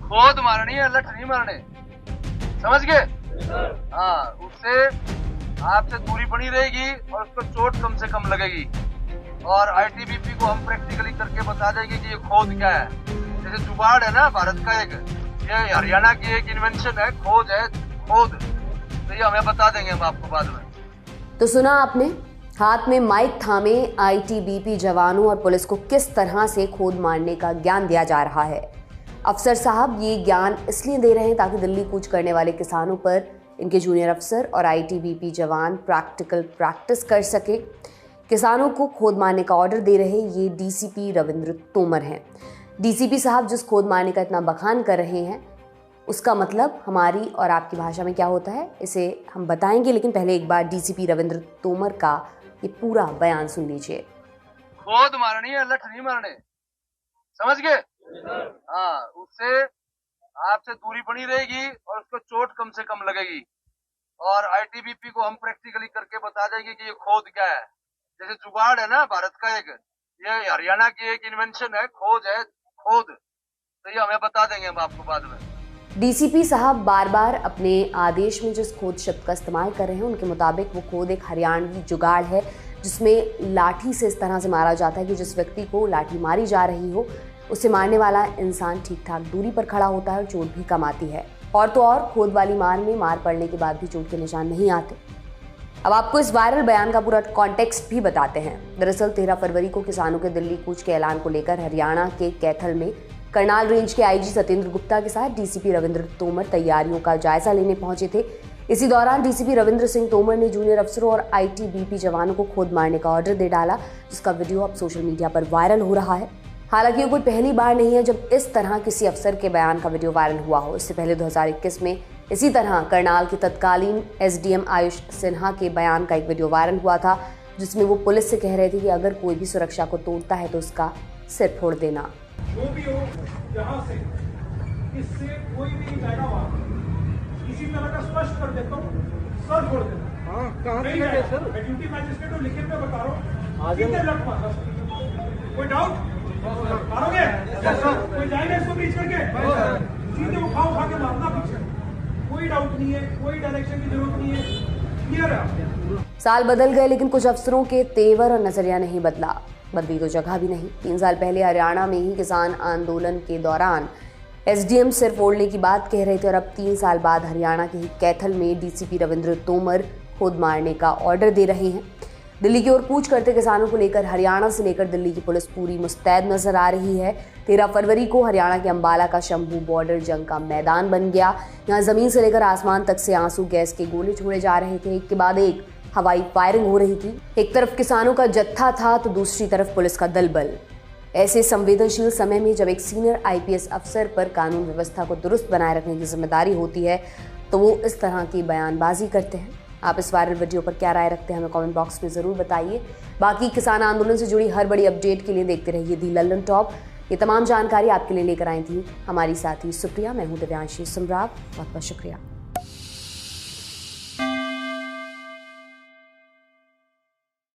खोद मारनी है, लठ नहीं मारने, समझ गए? हाँ, उससे आपसे दूरी बनी रहेगी और उसको चोट कम से कम लगेगी। और आईटीबीपी को हम प्रैक्टिकली करके बता देंगे कि ये खोद क्या है। जैसे जुगाड़ है ना भारत का एक, ये हरियाणा की एक इन्वेंशन है, खोद है, खोद। तो ये हमें बता देंगे हम आपको बाद में। तो सुना आपने, हाथ में माइक थामे आईटीबीपी जवानों और पुलिस को किस तरह से खोद मारने का ज्ञान दिया जा रहा है। अफसर साहब ये ज्ञान इसलिए दे रहे हैं ताकि दिल्ली कूच करने वाले किसानों पर इनके जूनियर अफसर और आईटीबीपी जवान प्रैक्टिस कर सके। किसानों को खोद मारने का ऑर्डर दे रहे ये डीसीपी रविंद्र तोमर हैं। डीसीपी साहब जिस खोद मारने का इतना बखान कर रहे हैं उसका मतलब हमारी और आपकी भाषा में क्या होता है, इसे हम बताएंगे, लेकिन पहले एक बार डीसीपी रविंद्र तोमर का ये पूरा बयान सुन लीजिए। खोद मारनी है, लठ नहीं मारने, समझ गए? हाँ, उससे आपसे दूरी बनी रहेगी और उसको चोट कम से कम लगेगी। और आईटीबीपी को हम प्रैक्टिकली करके बता देंगे कि ये खोद क्या है। जैसे जुगाड़ है ना भारत का एक, ये हरियाणा की एक इन्वेंशन है, खोज है, खोद। तो ये हमें बता देंगे हम आपको बाद में। डीसीपी साहब बार बार अपने आदेश में जिस खोद शब्द का इस्तेमाल कर रहे हैं उनके मुताबिक वो खोद एक हरियाणवी जुगाड़ है जिसमें लाठी से इस तरह से मारा जाता है कि जिस व्यक्ति को लाठी मारी जा रही हो उसे मारने वाला इंसान ठीक ठाक दूरी पर खड़ा होता है और चोट भी कम आती है। और तो और खोद वाली मार में मार पड़ने के बाद भी चोट के निशान नहीं आते। अब आपको इस वायरल बयान का पूरा कॉन्टेक्स्ट भी बताते हैं। दरअसल 13 फरवरी को किसानों के दिल्ली कूच के ऐलान को लेकर हरियाणा के कैथल में करनाल रेंज के आईजी सत्येंद्र गुप्ता के साथ डीसीपी रविंद्र तोमर तैयारियों का जायजा लेने पहुंचे थे। इसी दौरान डीसीपी रविंद्र सिंह तोमर ने जूनियर अफसरों और आईटीबीपी जवानों को खोद मारने का ऑर्डर दे डाला, जिसका वीडियो अब सोशल मीडिया पर वायरल हो रहा है। हालांकि ये कोई पहली बार नहीं है जब इस तरह किसी अफसर के बयान का वीडियो वायरल हुआ हो। इससे पहले 2021 में इसी तरह करनाल के तत्कालीन एसडीएम आयुष सिन्हा के बयान का एक वीडियो वायरल हुआ था, जिसमें वो पुलिस से कह रहे थे कि अगर कोई भी सुरक्षा को तोड़ता है तो उसका सिर फोड़ देना। जो भी हो, जहां से इससे कोई भी पैदावार इसी तरह का स्पष्ट कर देता हूँ, सर छोड़ देना। हाँ, कहाँ से लगे सर? मैं ड्यूटी मैजिस्ट्रेट को लिखित में बता रहा हूँ। सीधे लट मारना। कोई डाउट? मारोगे? कोई जाएगा इसको बीच करके? सीधे उठा के मारना पीछे। कोई डाउट नहीं है, कोई डायरेक्शन की जरूरत नहीं है, क्लियर है। साल बदल गए लेकिन कुछ अफसरों के तेवर और नजरिया नहीं बदला, बदली तो जगह भी नहीं। 3 साल पहले हरियाणा में ही किसान आंदोलन के दौरान एसडीएम सिर फोड़ने की बात कह रहे थे और अब 3 साल बाद हरियाणा के ही कैथल में डीसीपी रविंद्र तोमर खोद मारने का ऑर्डर दे रहे हैं। दिल्ली की ओर कूच करते किसानों को लेकर हरियाणा से लेकर दिल्ली की पुलिस पूरी मुस्तैद नजर आ रही है। 13 फरवरी को हरियाणा के अंबाला का शंभू बॉर्डर जंग का मैदान बन गया। यहाँ जमीन से लेकर आसमान तक से आंसू गैस के गोले छोड़े जा रहे थे, एक के बाद एक हवाई फायरिंग हो रही थी। एक तरफ किसानों का जत्था था तो दूसरी तरफ पुलिस का दल बल। ऐसे संवेदनशील समय में जब एक सीनियर आईपीएस अफसर पर कानून व्यवस्था को दुरुस्त बनाए रखने की जिम्मेदारी होती है तो वो इस तरह की बयानबाजी करते हैं। आप इस वायरल वीडियो पर क्या राय रखते हैं हमें कमेंट बॉक्स में ज़रूर बताइए। बाकी किसान आंदोलन से जुड़ी हर बड़ी अपडेट के लिए देखते रहिए दी लल्लन टॉप। ये तमाम जानकारी आपके लिए लेकर आई थी हमारी साथी सुप्रिया। मैं हूँ दिव्यांशी सुमराव, बहुत बहुत शुक्रिया।